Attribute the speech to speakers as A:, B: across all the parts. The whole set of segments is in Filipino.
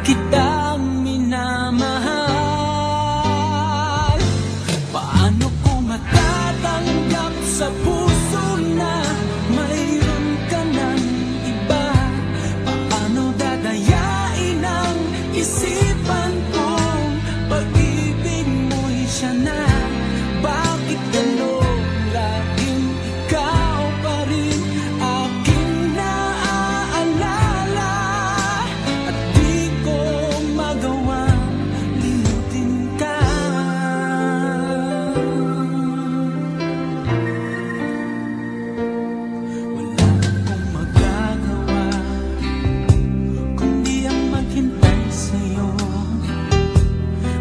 A: kitang minamahal. Paano ko matatanggap sa puso na mayroon ka ng iba? Paano dadayain ang isipan kong pag-ibig mo'y siya na? Bakit gano'n laging ikaw pa rin aking naaalala? At di ko magawang limutin ka. Wala akong magagawa kundi ang maghintay sa'yo.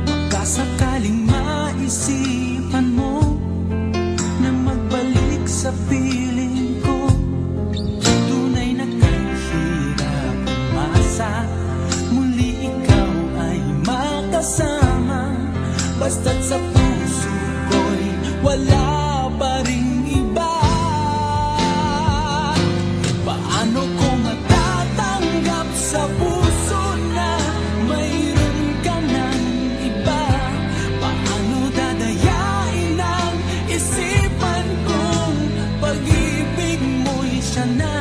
A: Makasakaling maisipan mo na magbalik sa piling ko, tunay na kahirap umasa, muli ikaw ay makasama. Basta't sa puso ko'y wala pa ring iba. Paano ko matatanggap sa puso na mayroon ka ng iba? Paano dadayain ang isipan kong pag-ibig mo'y siya na?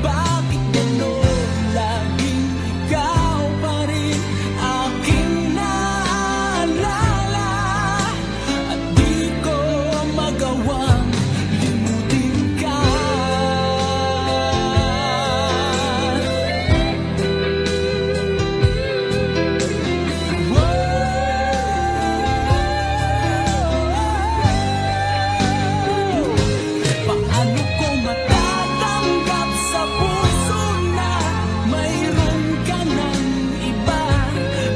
A: Bakit gano'n laging ikaw pa rin aking naaalala? At di ko magawang limutin ka. Paano ko matatanggap sa puso na mayroon ka ng iba?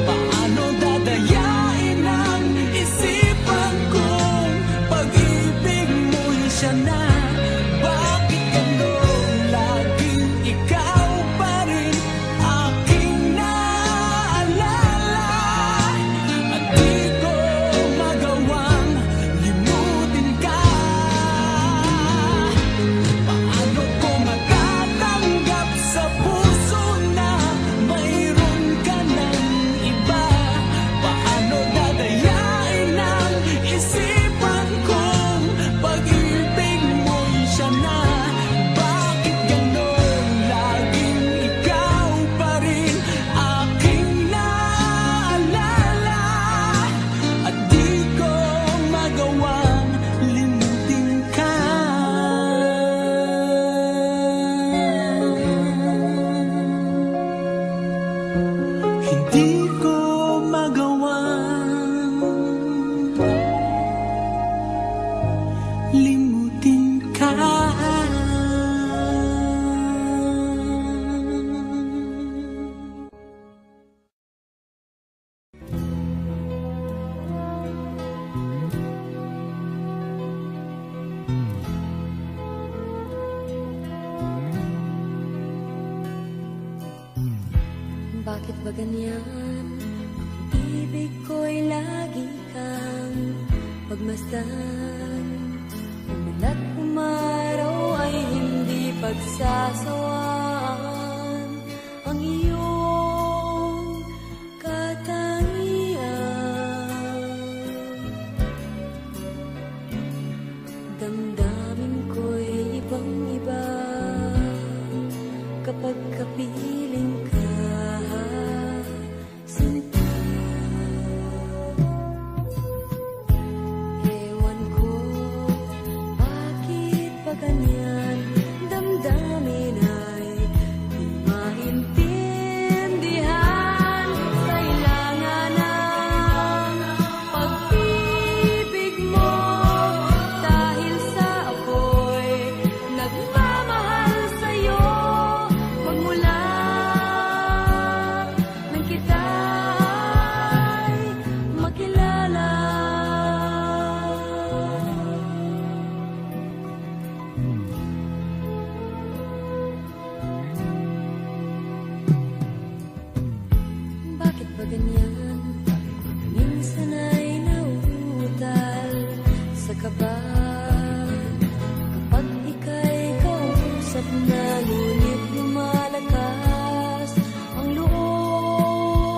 A: Paano dadayain ang isipan kong pag-ibig mo'y siya na? Bakit gano'n laging ikaw pa rin aking naaalala? At di ko magawang limutin ka. Paano ko matatanggap sa puso na mayroon ka ng iba? Paano dadayain ang isipan kong pag-ibig mo'y siya na? Bakit gano'n laging ikaw pa rin aking naaalala? At di ko magawang limutin ka. Hindi ko magawang limutin ka.
B: Bakit ba ganyan? Ang ibig ko'y lagi kang pagmasdan. Umulat umaraw ay hindi pagsasawaan. Ang iyong katangian, damdamin ko'y ibang-iba kapag kapiling ka. Sinta, ewan ko bakit ba ganyan. Damdamin ay di maintindihan. Kailangan ng pag-ibig mo dahil sa ako'y nagmamahal sa'yo. Magmula nang kita'y makilala. Bakit ba ganyan? Minsan ay nauutal sa kaba kapag ika'y kausap na, ngunit lumalakas ang loob.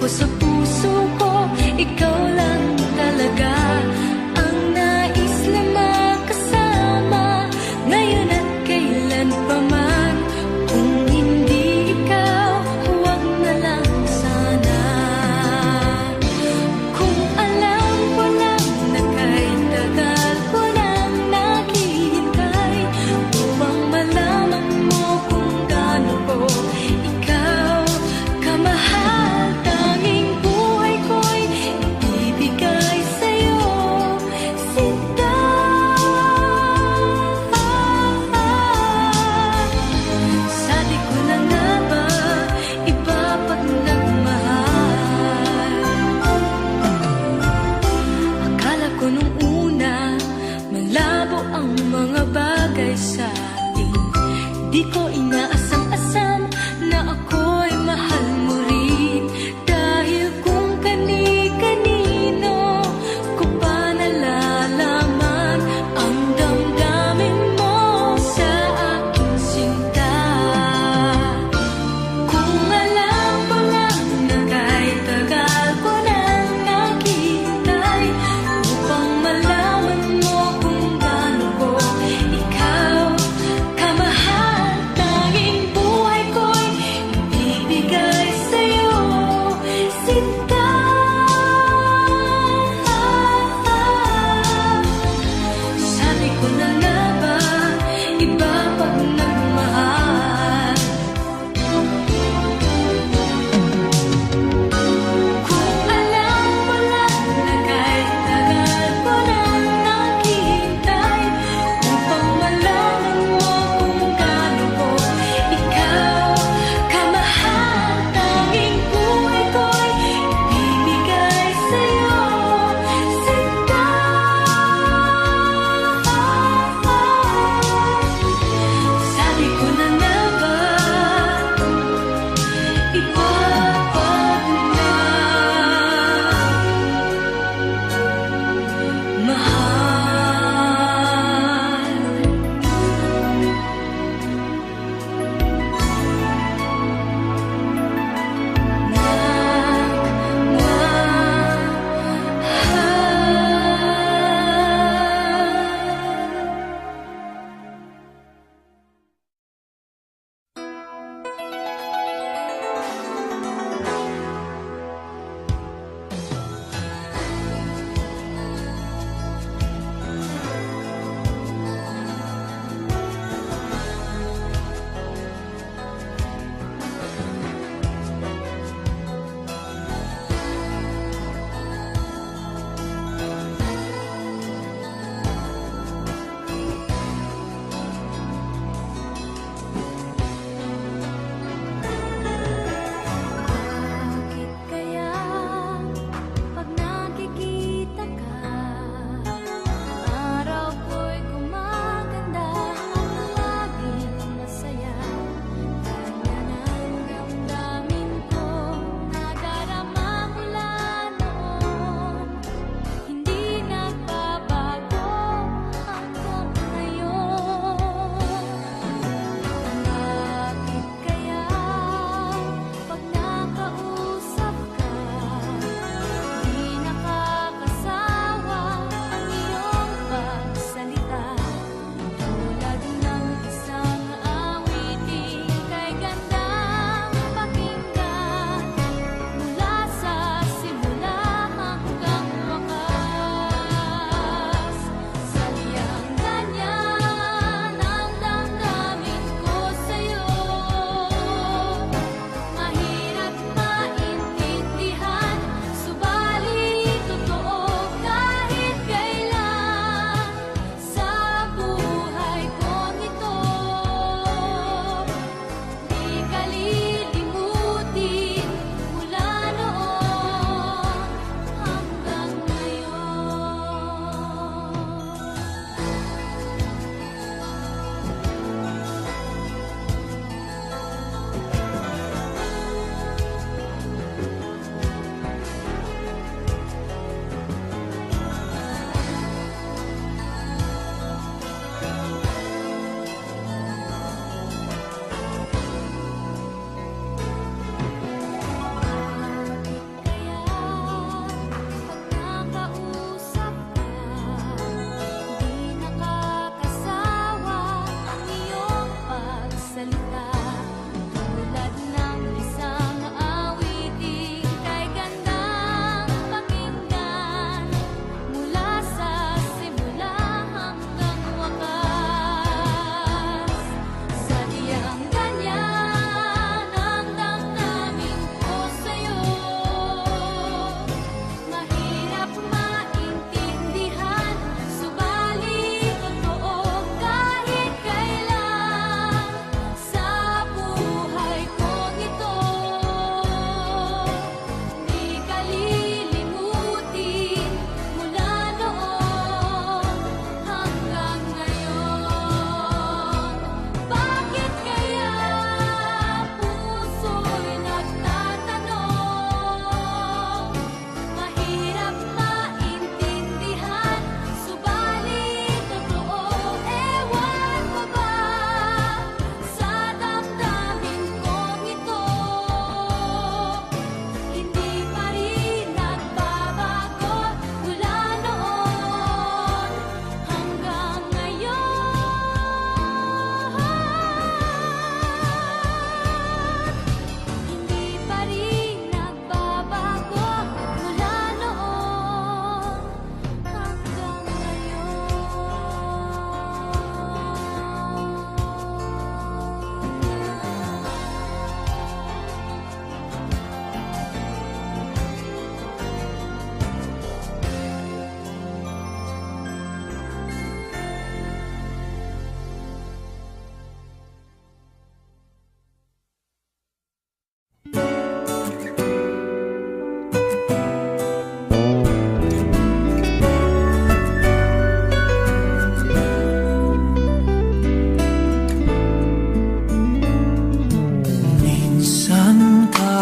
B: ko sa puso ko, ikaw lang talaga ang nais na makasama, ngayon at kailan pa man. Kung hindi ikaw, huwag na lang sana. Kung alam ko lang na kahit tagal ko nang naghihintay upang malaman mo kung gaano ko ikaw kamahal, tanging buhay ko'y ibibigay sa'yo, sinta. Sa di ko na nga ba iba pag nagmahal? Akala ko nung una malabo ang mga bagay sa atin. Di ko inaasam-asam na ako'y mahal mo rin. Dahil kung kani-kanino ko pa nalalaman ang damdamin mo sa aking sinta. Kung alam ko lang na kahit tagal ko nang naghihintay upang malaman mo kung gaano ko ikaw kamahal,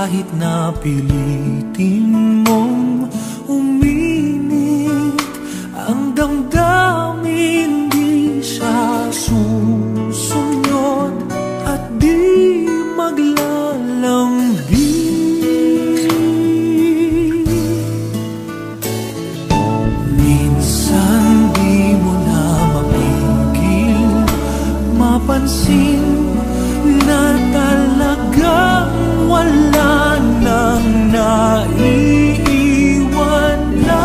A: kahit na pilitin mong uminit ang damdamin, di siya susunod at di maglalambing. Minsan di mo na mapigil mapansin na talagang wala nang naiiwan na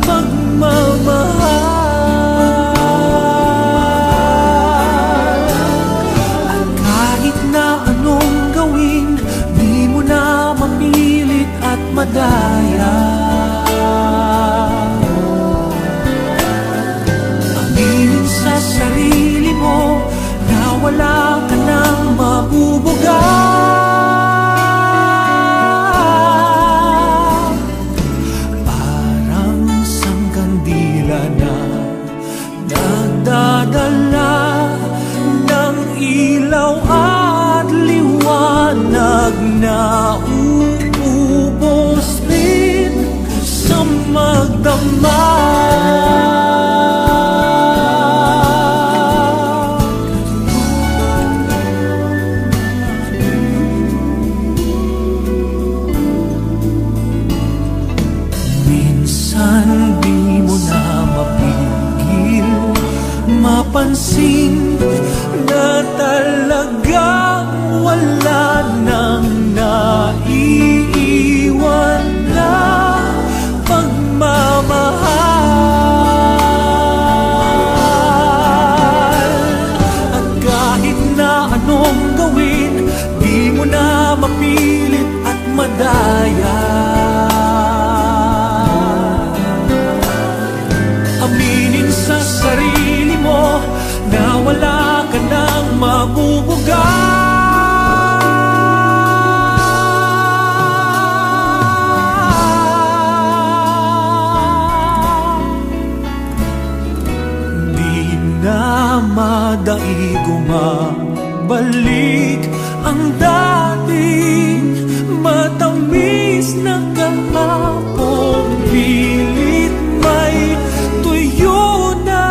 A: pagmamahal. At kahit na anong gawin, di mo na mapilit at madaya. Aminin sa sarili mo na wala ka nang mabubuga. Parang sang kandila na nagdadala ng ilaw at liwanag na uubos rin sa magdamag. Mapansin na talagang wala nang naiiwan na pagmamahal. At kahit na anong gawin, di mo na mapilit at madaya. Aminin sa sarili mo na wala ka nang mabubuga. Di na madaig bumabalik ang dating matamis na kahapong pilit may tuyo na.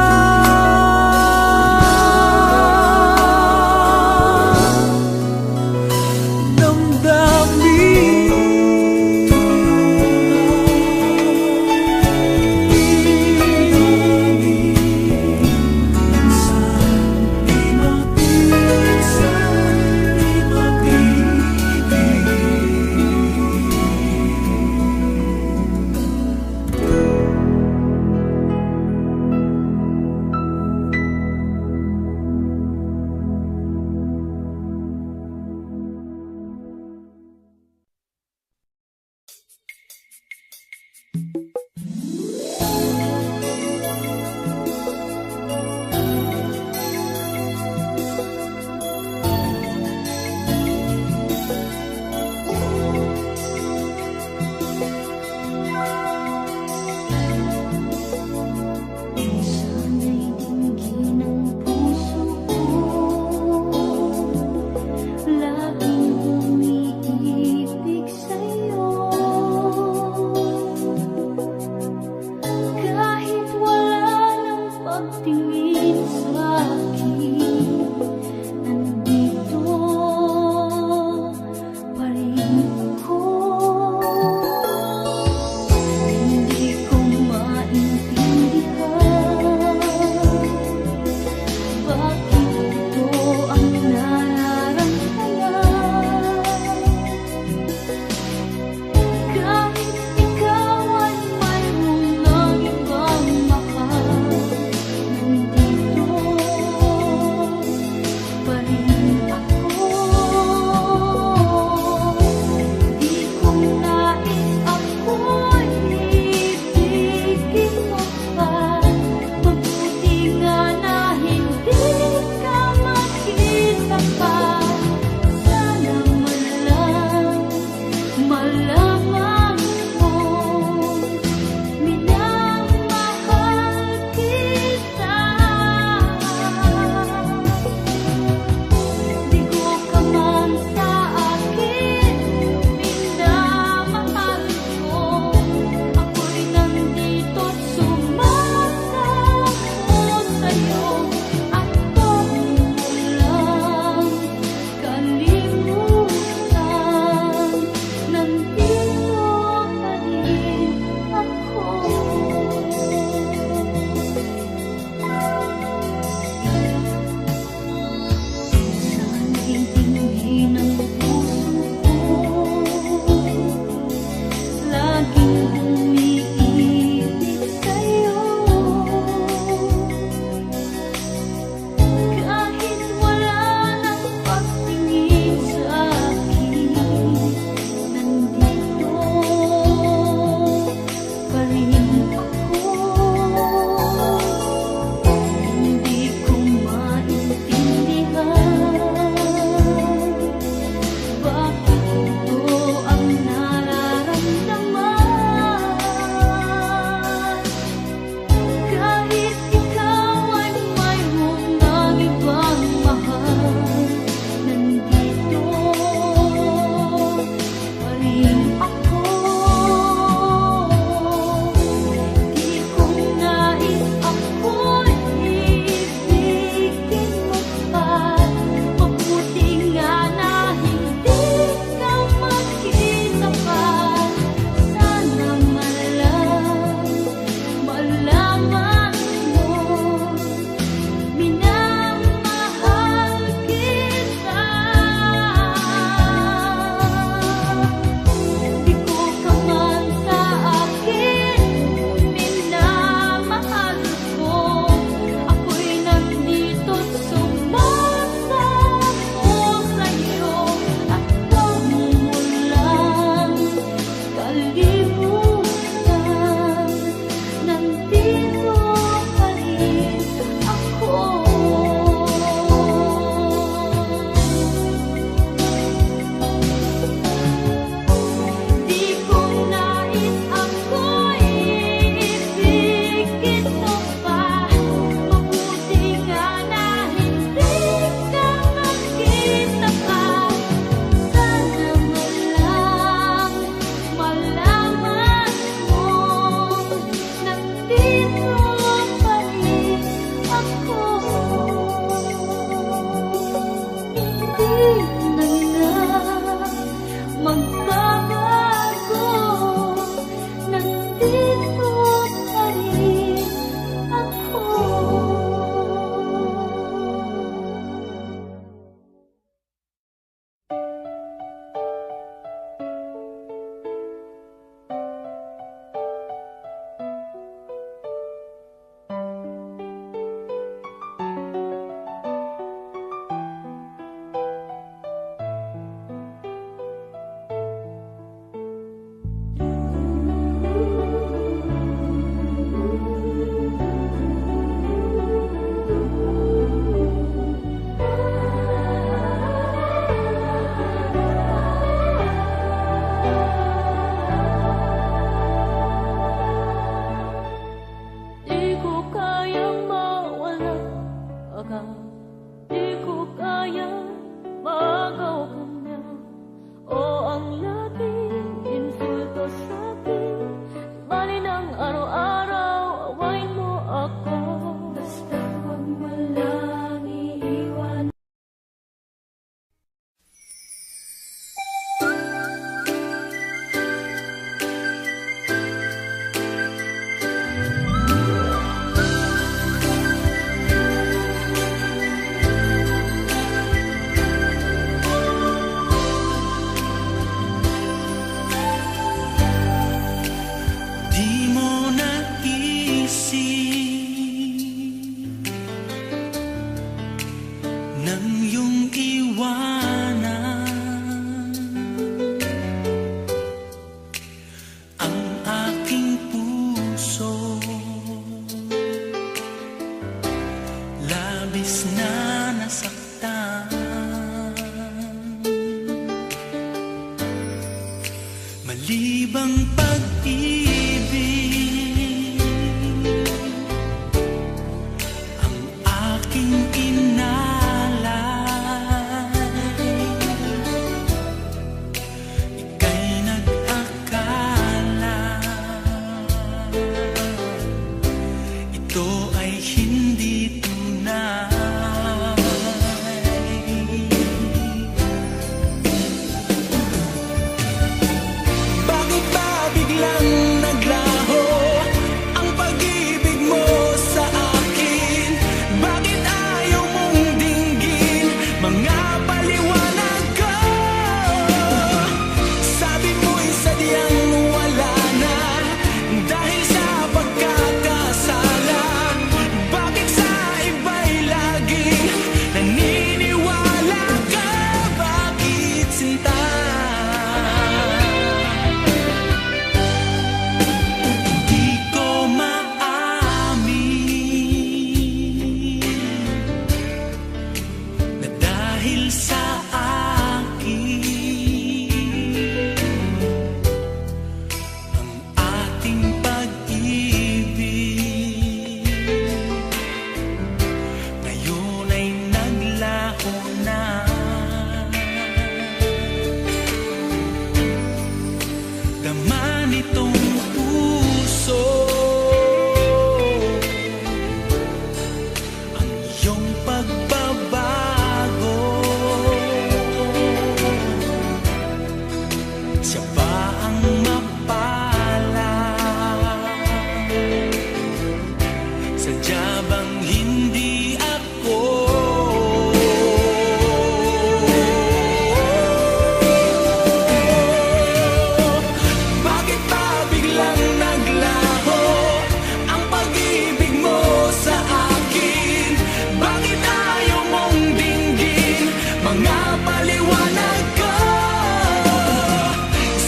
A: dahil sa akin ang ating pag-ibig. Ngayon ay naglaho na. Dama nitong puso ang iyong pagbabago. Siya ba ang mapala? Sadya bang hindi ako? Bakit ba biglang naglaho ang pag-ibig mo sa akin? Bakit ayaw mong dinggin mga paliwanag ko?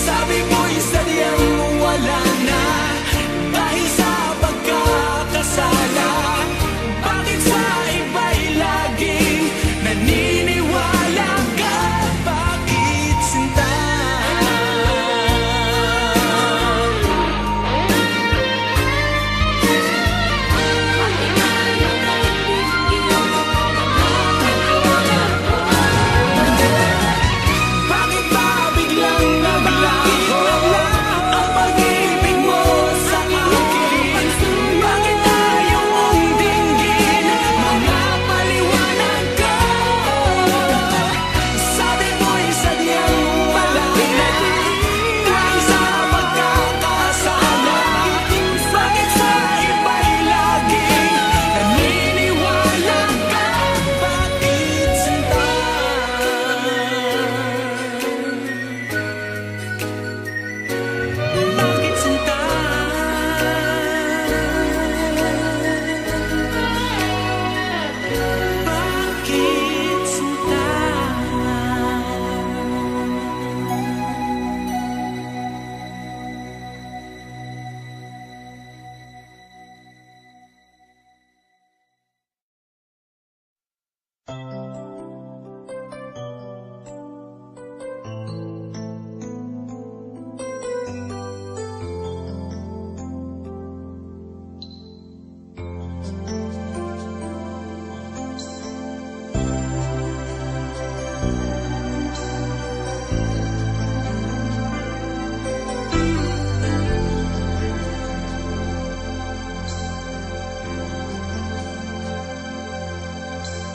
A: Sabi mo'y sadyang wala na dahil sa pagkakasala. Bakit sa iba'y laging naniniwala ka? Bakit sinta? Bakit ba biglang naglaho ang pag-ibig mo sa akin? Bakit ayaw mong dinggin mga paliwanag ko? Sabi mo'y sadyang wala na dahil sa pagkakasala. Bakit sa iba'y laging naniniwala ka? Bakit sinta? Bakit sinta? Bakit sinta?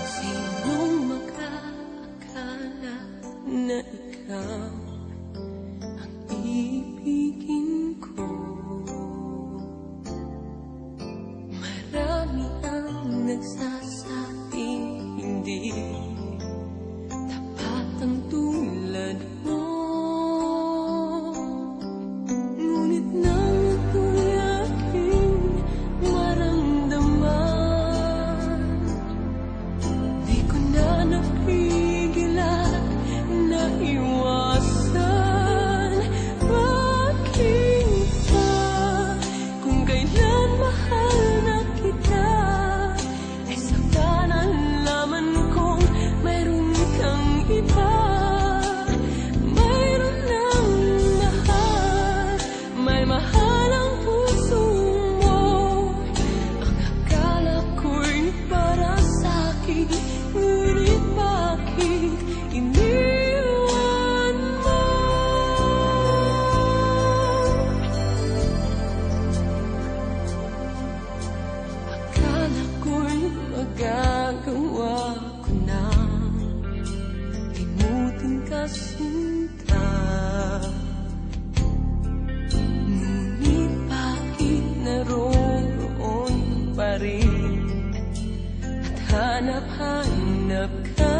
B: Sinong makakakala na ikaw ang ibigin ko? Marami ang nagsasabing hindi tapat ang tulad mo. Ngunit nang ako'y aking maramdaman, di ko na napigilan na iwasan. Bakit ba kung kailan mahal na kita, ay saka nalaman kong mayroon kang iba? Mayroon ng mahal, may mahal ang puso mo. Ang akala ko'y para sa'kin, ngunit bakit iniwan mo? Akala ko'y magagawa ko na limutin ka, sinta. Ngunit bakit naroon pa rin at hanap-hanap ka?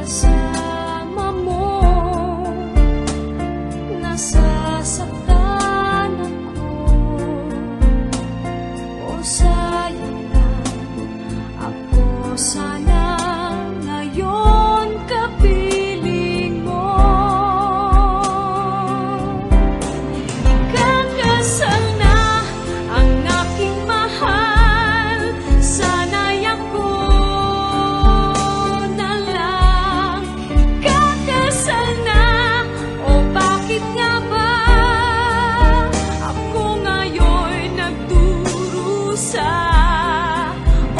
B: kasama mo, nasasaktan ako. O sayang lang, ako sana ngayon kapiling mo. Kakasal na ang aking mahal, sana'y ako na lang. Kakasal na, o bakit nga ba ako ngayon'y nagdurusa?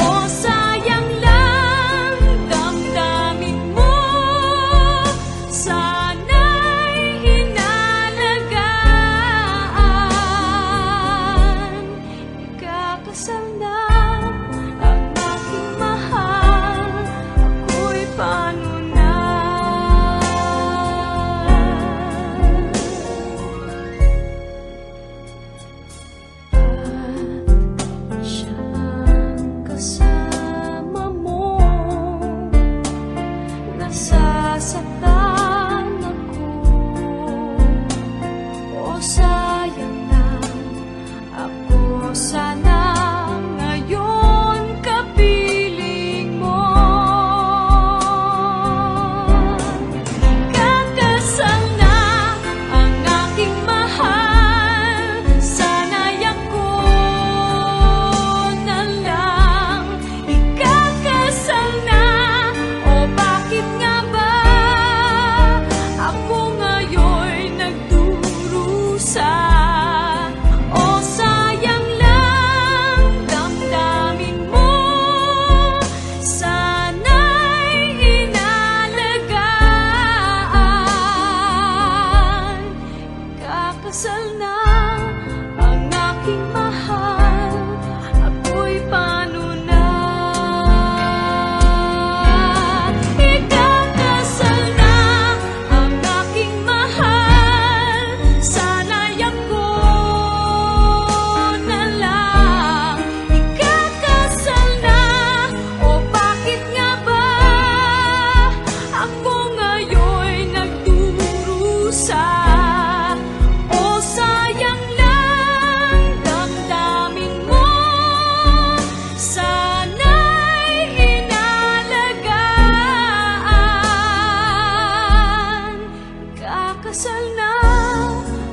B: O sayang lang, damdamin mo, sana'y inalagaan. Ikakasal na ang aking mahal, ako'y paano na? At siyang kasama mo, nasasaktan ako. O sayang lang, ako sana ngayon kapiling mo. Kakasal na ang aking mahal, sana'y ako na lang. Ikakasal na, o bakit nga ba ako ngayon'y nagdurusa? O sayang lang, damdamin mo, sana'y inalagaan. Kakasal na ang aking mahal, ako'y paano na? Ikakasal na ang aking mahal, sana'y ako na lang. Ikakasal na, o bakit nga ba ako ngayon'y nagdurusa? O sayang lang, damdamin mo, sana'y inalagaan. Kakasal na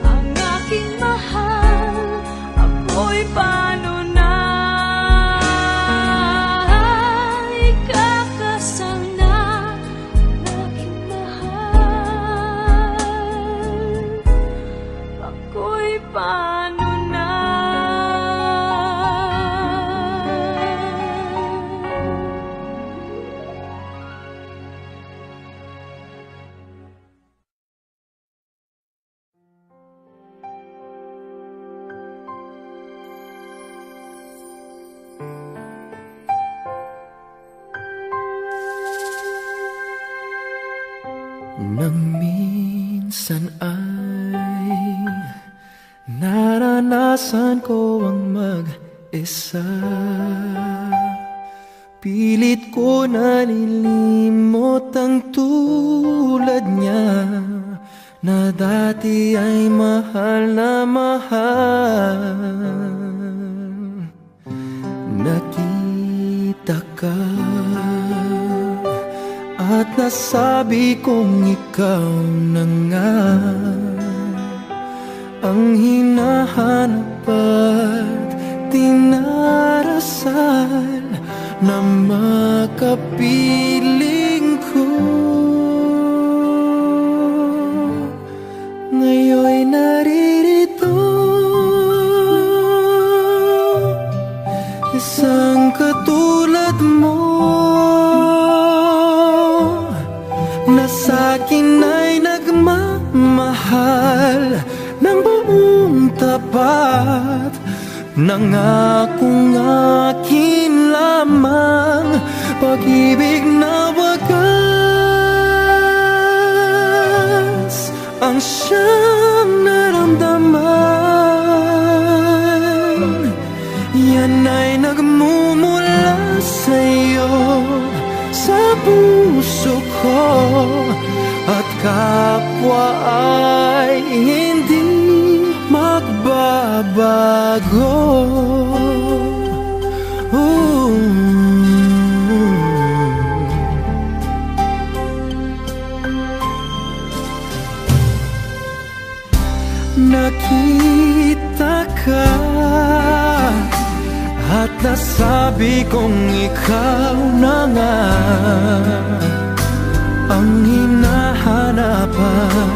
B: ang aking mahal, ako'y paano na? Ikakasal na ang aking mahal, ako'y paano na?
A: Nang minsan ay naranasan ko ang mag-isa, pilit ko na nilimot ang tulad niya, na dati ay mahal na mahal. Nakita ka at nasabi kong ikaw na nga ang hinahanap at tinarasal na makapiling ko. Ngayon'y naririto, isang katulad mo, na sa'kin ay nagmamahal ng buong tapat, nangakong akin lamang pag-ibig na wagas ang siyang naramdaman. Yan ay nagmumula sa'yo, sa puso ko. kapwa ay hindi magbabago. Nakita ka at nasabi kong ikaw na nga ang hinahanap at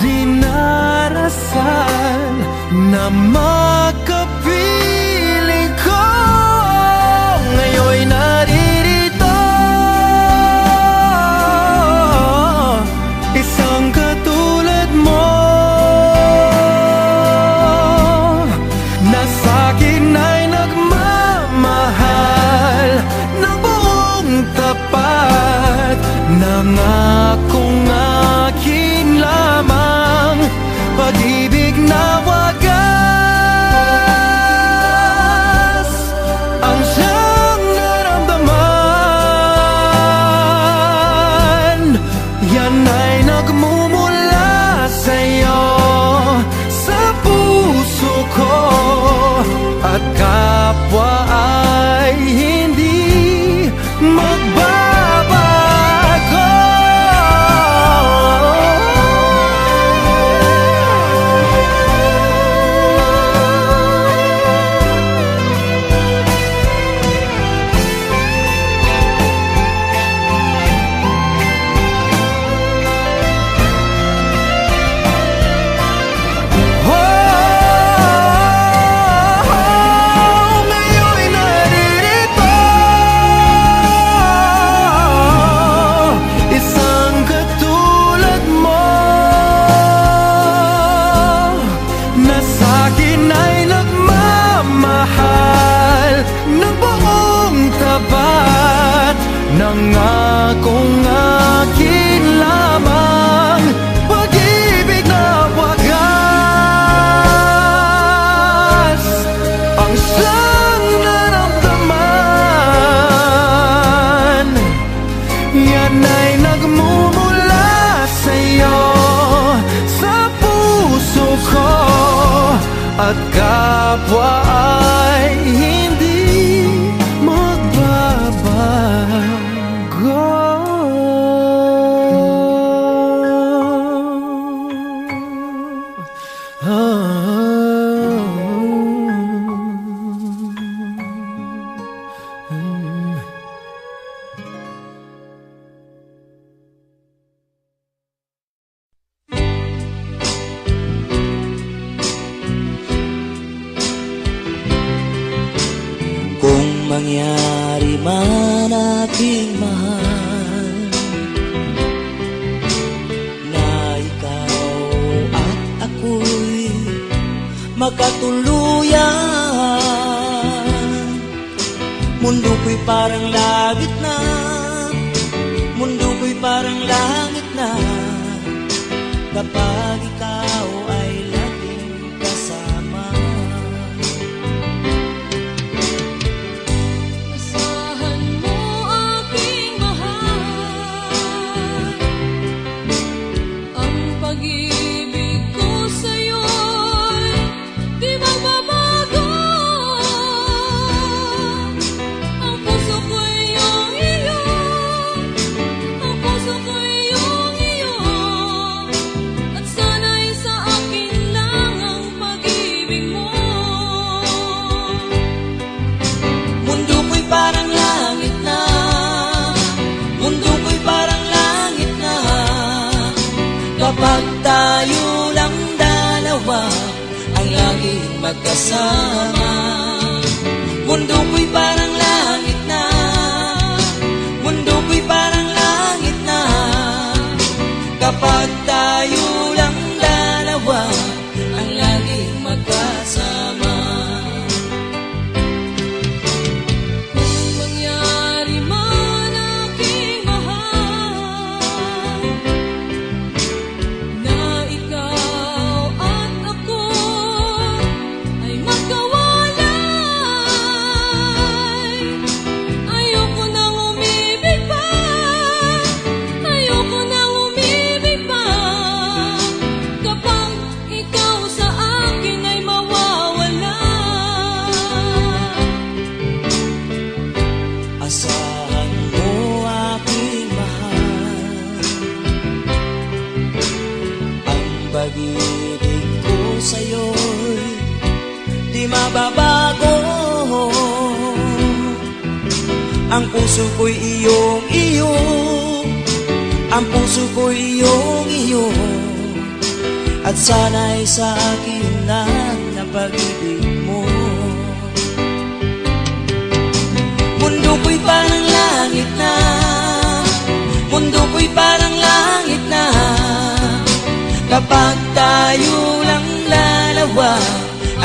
A: dinarasal na makapiling ko. Ngayon'y naririto, isang katulad mo na sa'kin ay nagmamahal ng buong tapat. Nangakong akin lamang pag-ibig na wagas ang siyang naramdaman. Yan ay nagmumula sa'yo, sa puso ko, at kapwa ay hindi magbabago. Nangakong akin lamang pag-ibig na wagas ang siyang naramdaman. Yan ay nagmumula sa'yo, sa puso ko, at kapwa ay hindi magbabago.
C: Kung mangyari man aking mahal na ikaw at ako'y magkatuluyan, mundo ko'y parang langit na, mundo ko'y parang langit na, kapag ikaw ay laging kasama.
B: Asahan mo aking mahal, ang pag-ibig ko sa'yo'y di magbabago. Ang puso ko'y iyong iyo, ang puso ko'y iyong iyo, at sana'y sa akin lang ang pag-ibig mo.
C: Mundo ko'y parang langit na, mundo ko'y parang langit na, kapag tayo lang dalawa ang laging magkasama. Mundo ko'y parang langit na, mundo ko'y parang langit na, kapag tayo lang dalawa ang laging magkasama.
B: Kung mangyari man aking mahal na ikaw at ako ay magkawalay, ayoko nang umibig pa, ayoko nang umibig pa,
C: Ang puso ko'y iyong iyo, ang puso ko'y iyong iyo, at sana'y sa akin lang na pag-ibig mo. Mundo ko'y parang langit na, mundo ko'y parang langit na, kapag tayo lang dalawa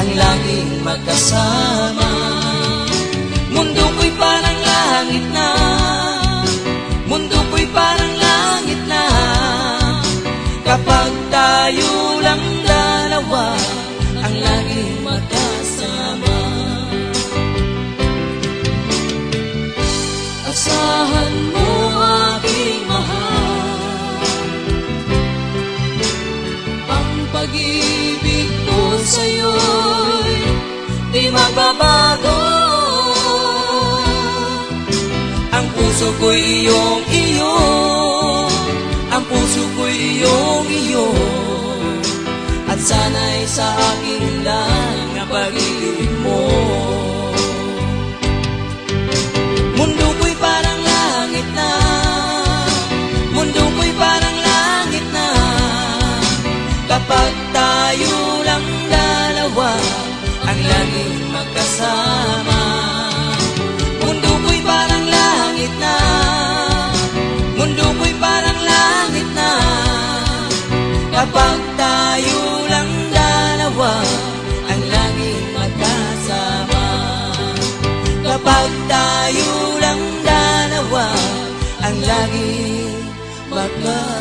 C: ang laging magkasama. Mundo ko'y parang langit na, mundo ko'y parang langit na, kapag tayo lang dalawa ang laging magkasama. Asahan mo aking mahal, ang pag-ibig ko sa'yo'y di magbabago. Ang puso ko'y iyong iyo, ang puso ko'y iyong iyo, at sana'y sa akin lang na pag-ibig mo. Mundo ko'y parang langit na, mundo ko'y parang langit na, kapag tayo lang dalawa ang laging magkasama. Mundo ko'y parang langit na, mundo ko'y parang langit na, kapag tayo lang dalawa ang laging magkasama. Kapag tayo lang dalawa ang laging magkasama.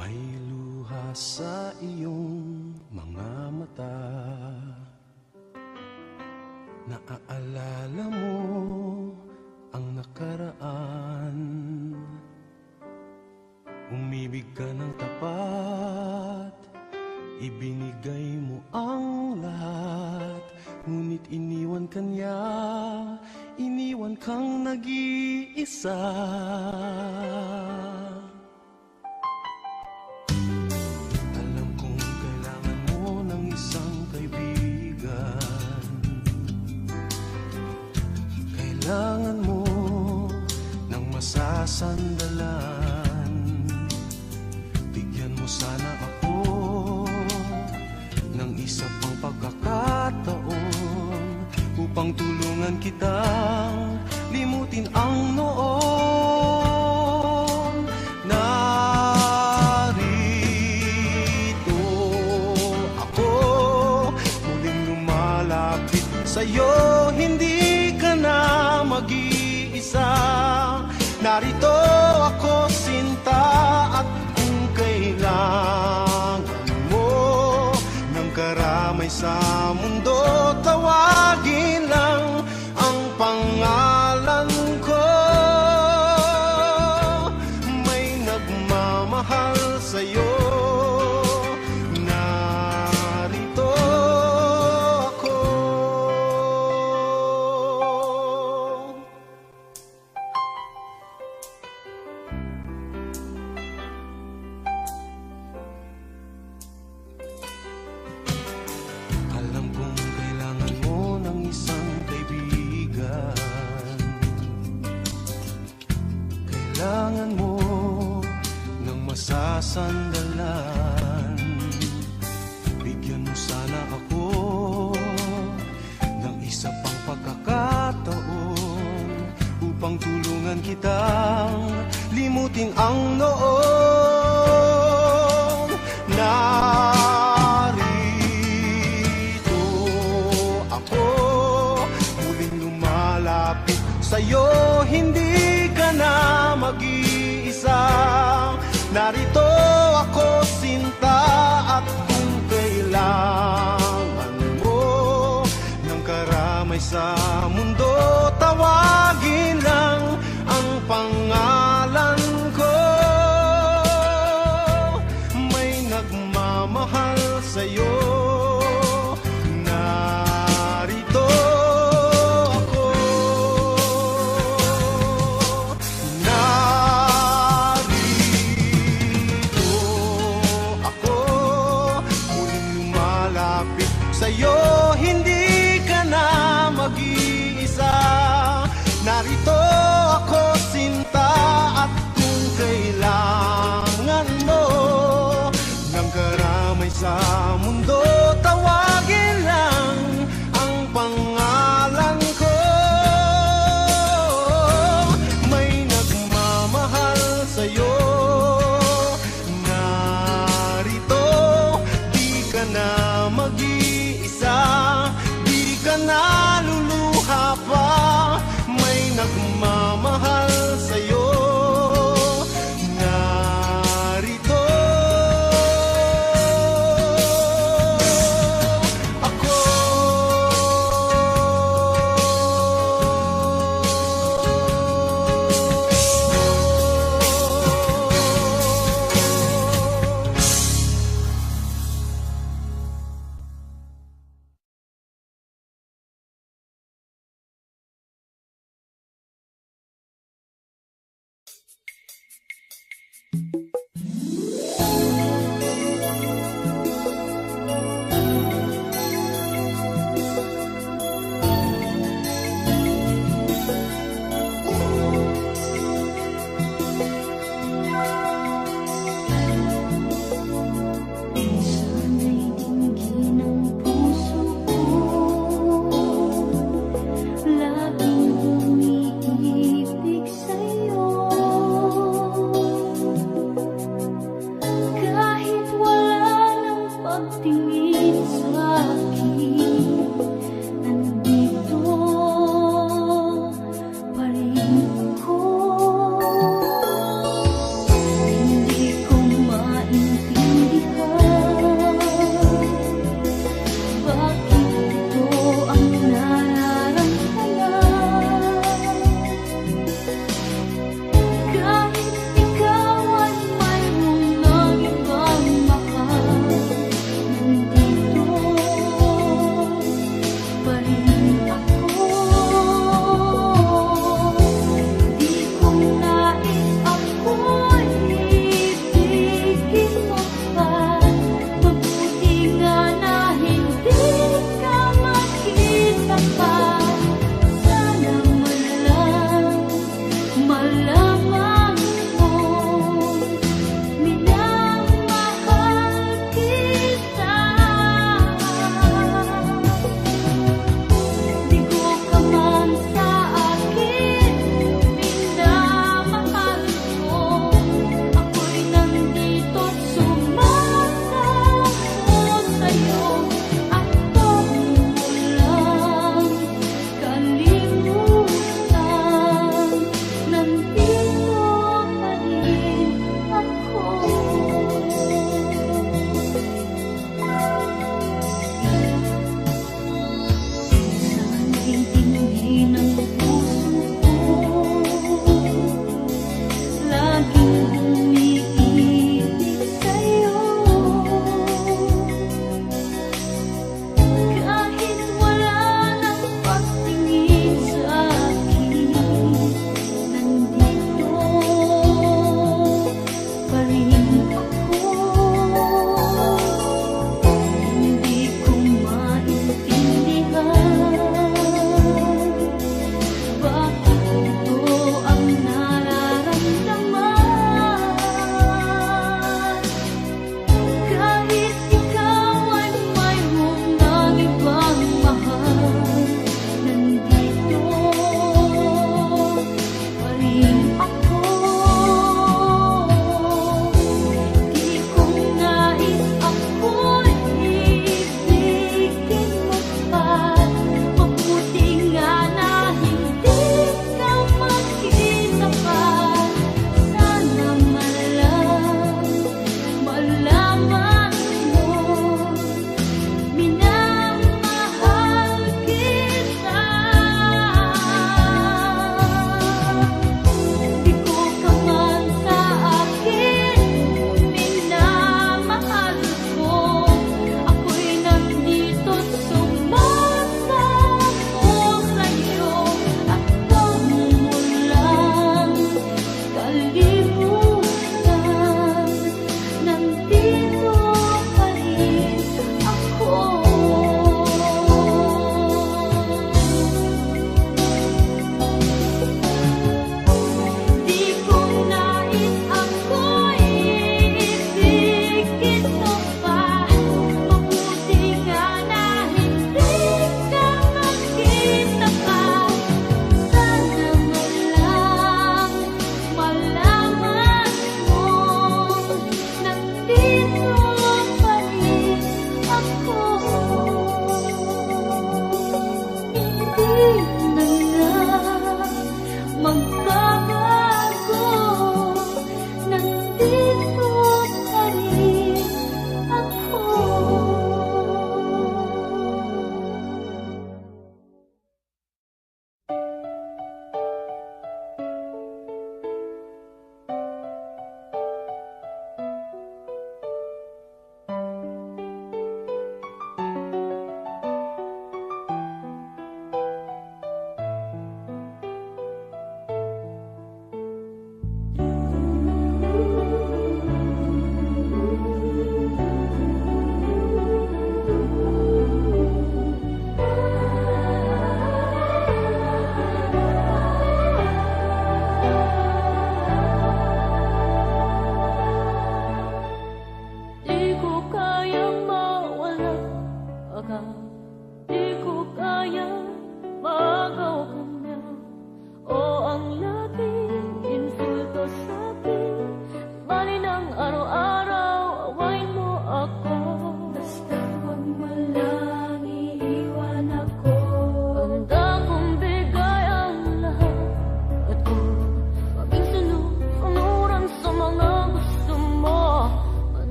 A: May luha sa iyong mga mata, naaalala mo ang nakaraan. Umibig ka ng tapat, ibinigay mo ang lahat, ngunit iniwan ka niya, iniwan kang nag-iisa. Kailangan mo ng masasandalan, bigyan mo sana ako ng isa pang pagkakataon upang tulungan kitang limutin ang noon. Narito ako, muling lumalapit sa'yo, hindi ka na mag-iisa. Narito ako, sinta, at kung kailangan mo ng karamay sa mundo, tawagin lang ang pangalan ko. May nagmamahal sa'yo. Kailangan mo ng masasandalan, bigyan mo sana ako ng isa pang pagkakataon upang tulungan kitang limutin ang noon. Narito ako, muling lumalapit sa'yo, hindi ka na mag-iisa. Narito ako, sinta, at kung kailangan mo ng karamay sa mundo, tawagin lang ang pangalan ko. sa'yo. Narito ako, narito ako, muling lumalapit sa'yo. Hindi ka na mag-iisa. Narito ako, sinta, at kung kailangan mo ng karamay sa mundo, tawagin lang ang pangalan ko. May nagmamahal sa'yo. Narito, di ka na mag-iisa, di ka na luluha pa. May nagmamahal sa'yo. Narito ako.
B: Sana'y dinggin ang puso ko, laging umiibig sa'yo. Kahit wala ng pagtingin sa'kin, nandito pa rin ako. Hindi ko maintindihan bakit ito ang nararamdaman. Kahit ikaw ay mayroon ng ibang mahal, nandito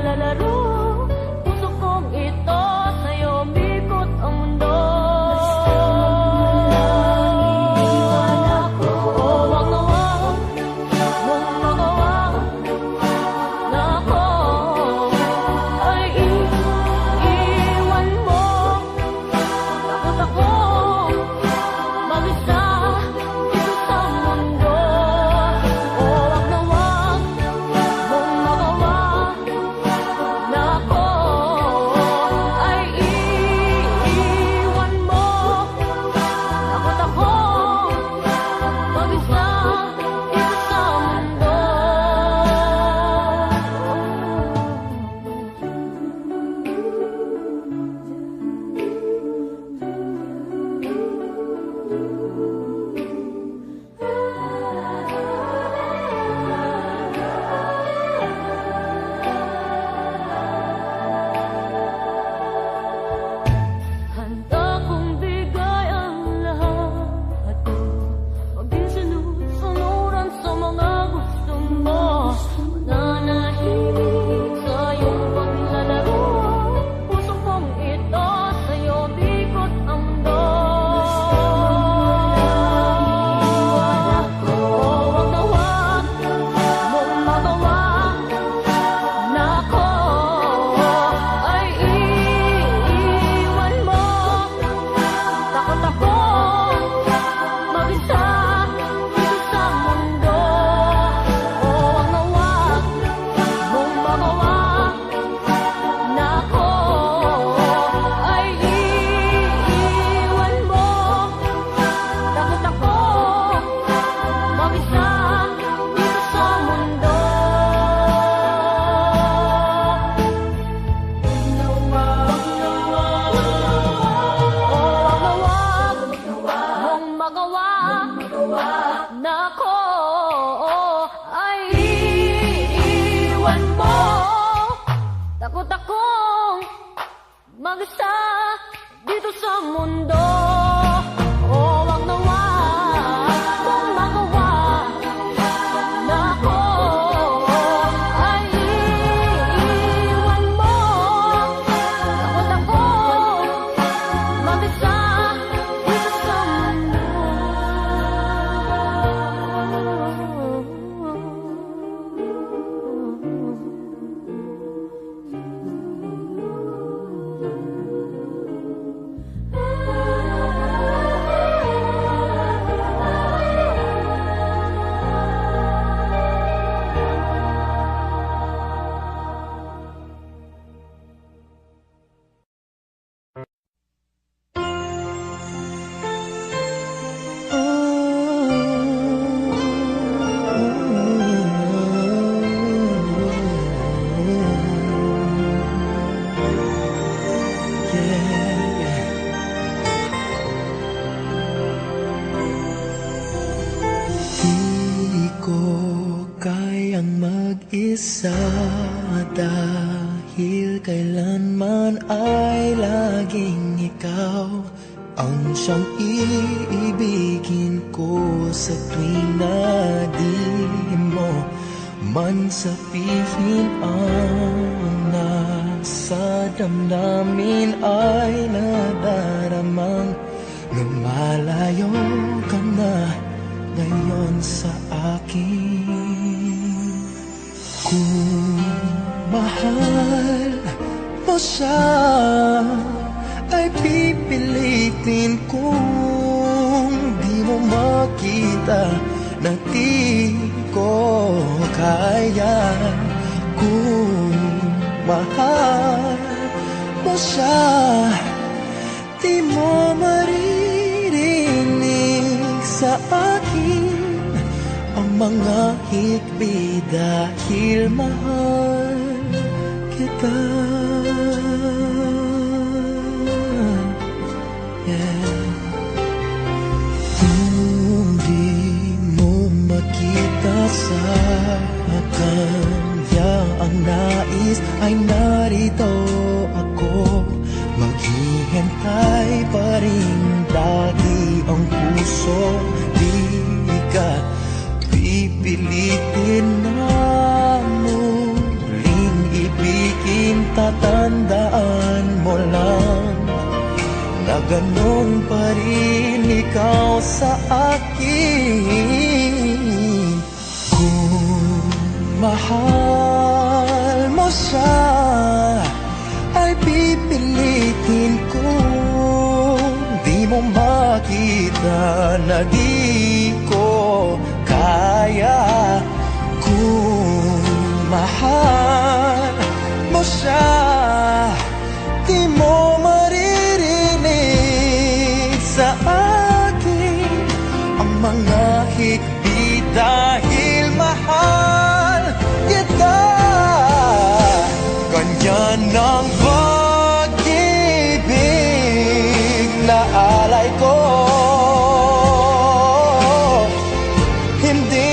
B: paglalaro. Puso kong ito sa'yo, umikot ang mundo. Takot akong mag-isa dito sa mundo. Oh, wag na wag kung magawa na ako ay iiwan mo. Takot akong mag-isa dito sa mundo.
A: Mag-isa dahil kailanman ay laging ikaw ang siyang iibigin ko sa tuwing na di mo man sabihin ang nasa damdamin ay nadaramang lumalayo ka na ngayon sa akin. Kung mahal mo siya ay pipilitin kung di mo makita na di ko kaya. Kung mahal mo siya, di mo maririnig sa akin ang mga hikbi dahil mahal kita. Yeah. Kung di mo makita sa kanya ang nais ay narito ako. Maghihintay pa rin lagi ang puso, di ka pipilitin na muling ibigin tatandaan mo lang na ganun pa rin ikaw sa akin. Kung mahal mo siya, ay pipilitin ko. Di mo makita na di ko kaya. Kung mahal mo siya, di mo maririnig sa akin ang mga higpit dahil mahal kita. Ganyan ang pag-ibig na alay ko. Hindi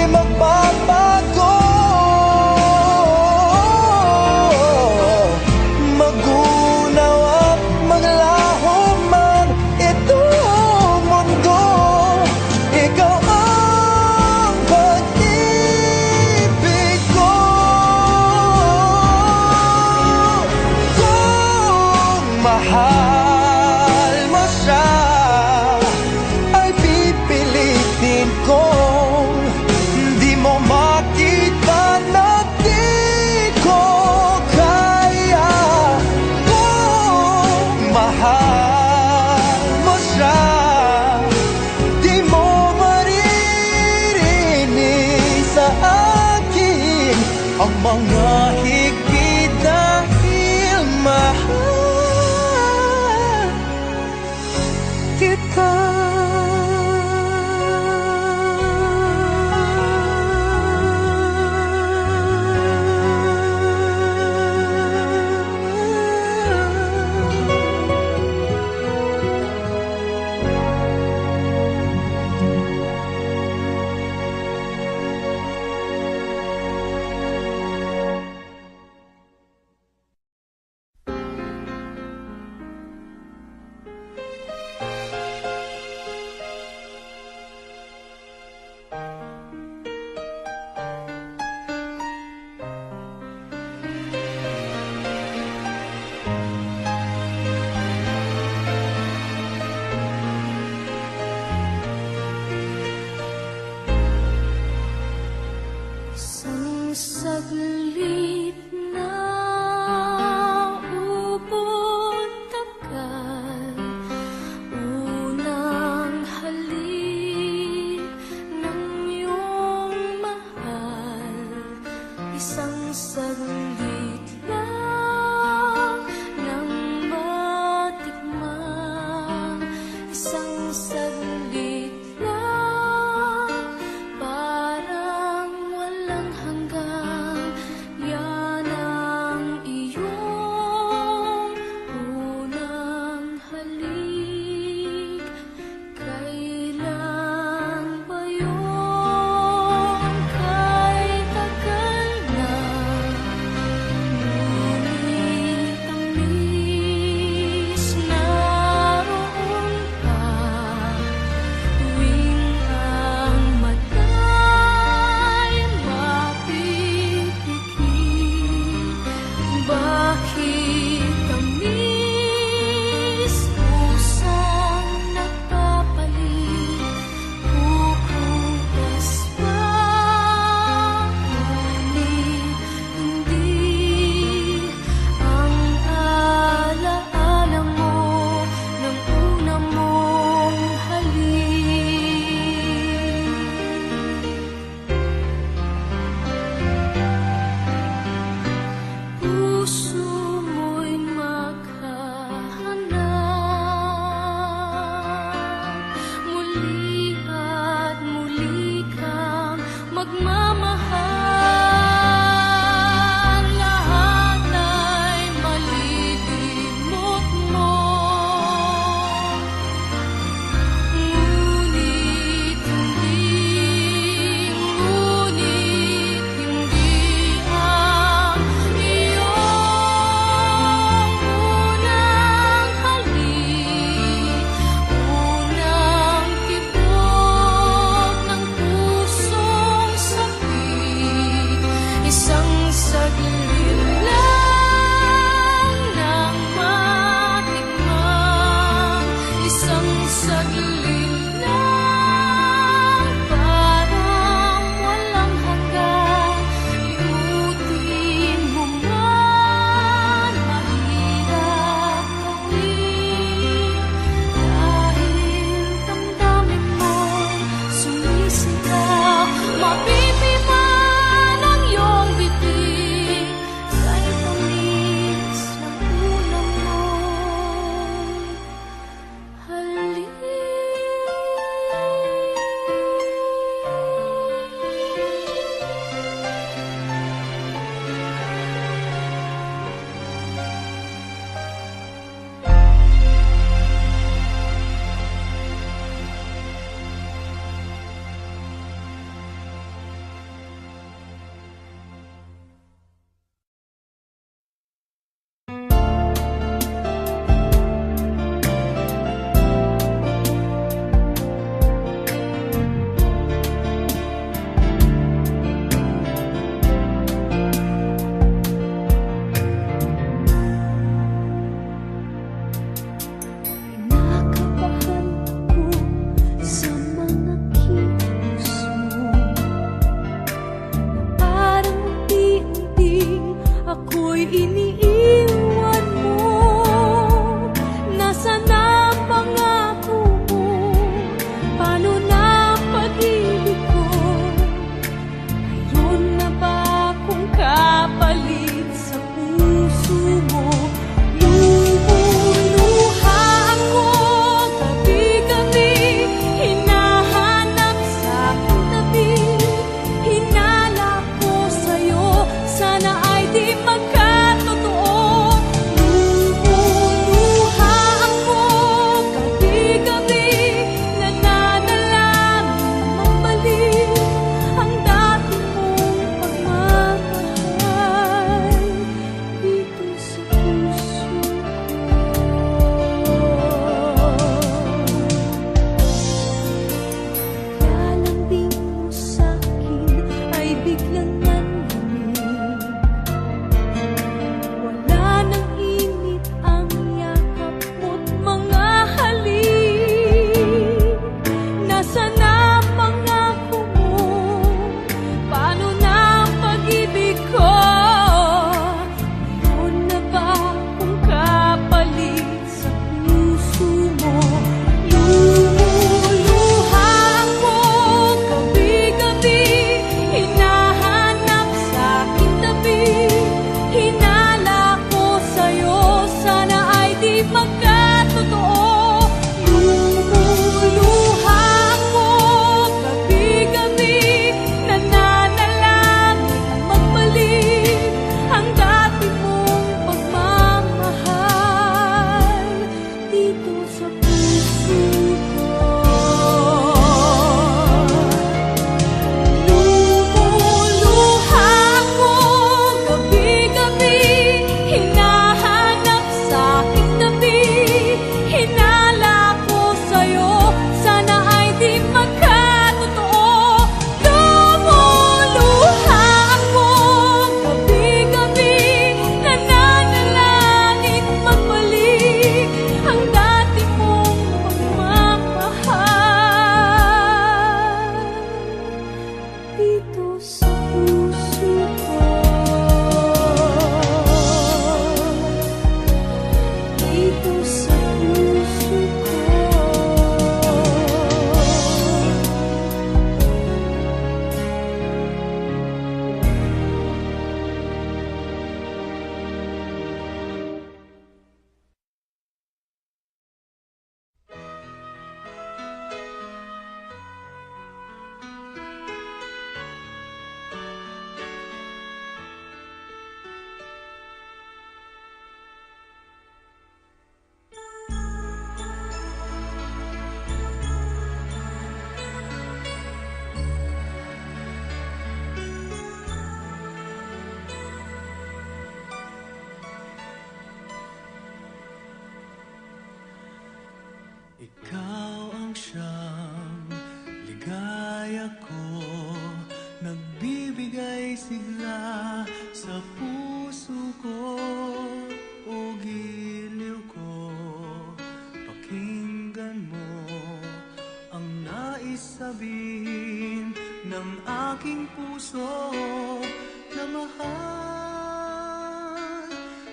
A: magbabago. Magunaw at maglaho man itong mundo, ikaw ang pag-ibig ko. Kung mahal mo siya, ay pipilitin kong di mo makita na di ko kaya. Kung mahal mo siya, di mo maririnig sa akin ang mga higpit dahil mahal kita. ang aking puso na mahal.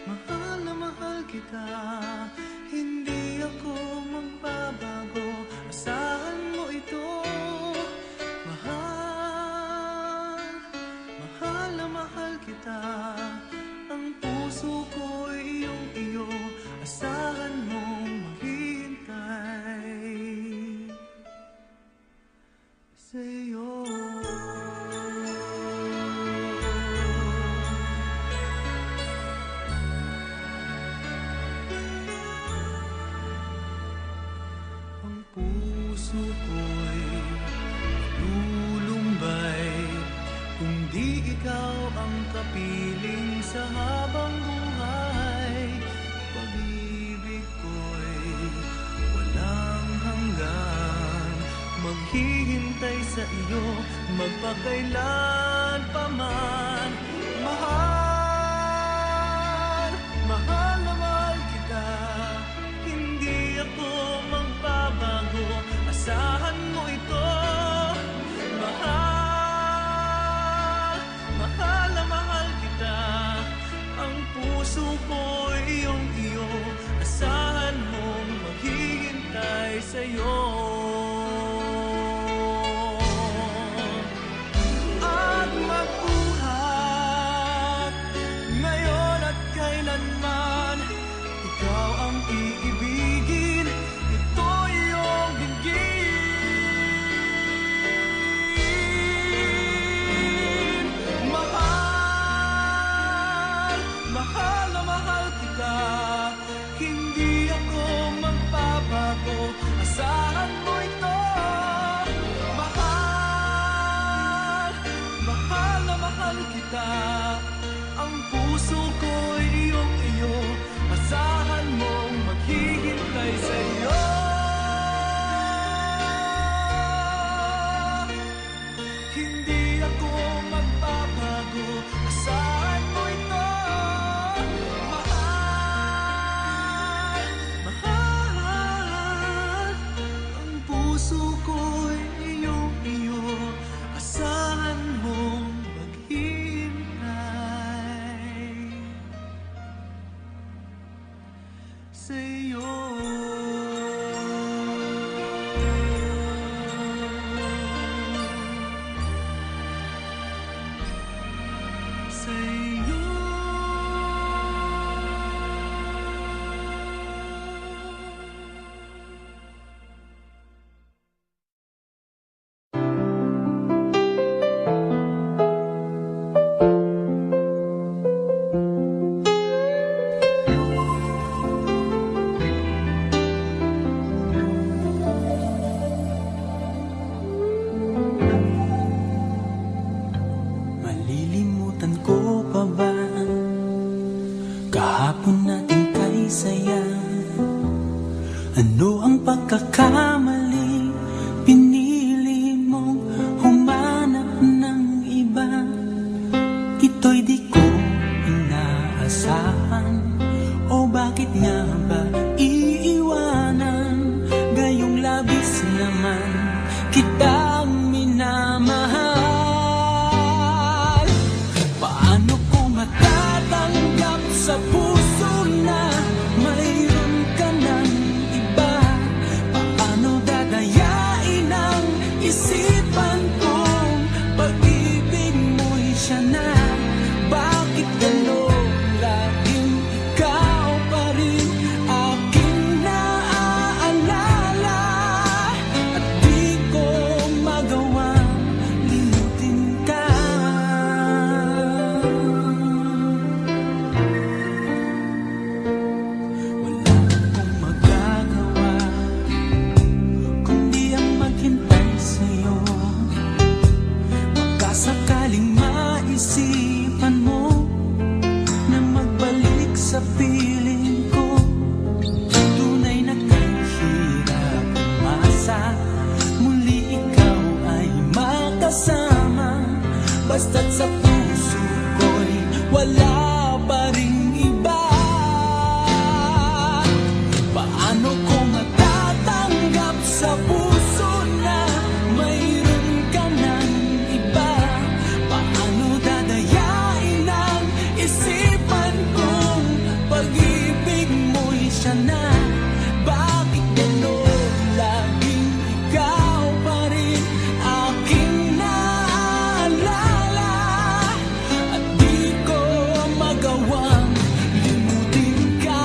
A: Mahal na mahal kita, hindi ako magbabago. Asahan mo ito. Mahal, mahal na mahal kita. Ang puso ko'y iyong iyo. Asahan mong maghihintay sa'yo. Ang puso ko'y lulumbay kung di ikaw ang kapiling sa habang buhay. Pag-ibig ko'y walang hanggan, maghihintay sa iyo magpakailan pa man. Mahal, mahal na mahal kita, hindi ako magbabago. Asahan mo ito. Mahal, mahal na mahal kita. Ang puso ko'y iyong iyo. Asahan mong maghihintay sa'yo. At magbuhat ngayon at kailanman, ikaw ang iibigin, ito iyong dinggin. Mahal, mahal na mahal kita, hindi ako magbabago. Asahan mo ito. Mahal, mahal na mahal kita. Ang puso ko'y iyong iyo. Asahan mong maghihintay sa'yo. Hindi ako magbabago. Asahan mo ito. Mahal, mahal. Ang puso ko'y iyong iyo. Asahan mong maghihintay sa'yo. Sa'yo. Malilimutan ko pa ba kahapon nating kay saya? Ano ang pagkakamali? Pinili mong humanap ng iba. Ito'y di ko inaasahan. O bakit nga ba iiwanan? Gayong labis naman kitang minamahal. Paano ko matatanggap sa puso na mayroon ka ng iba? Paano dadayain ang isipan kong pag-ibig mo'y siya na? Bakit gano'n laging ikaw pa rin aking naaalala? At di ko magawang limutin ka. magawang limutin ka.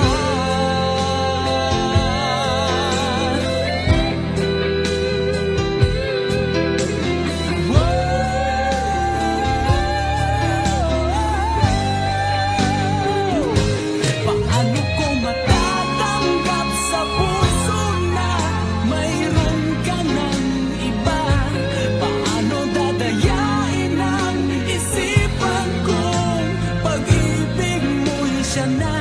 A: Paano ko matatanggap sa puso na mayroon ka ng iba? Paano dadayain ang isipan kong pag-ibig mo'y siya na?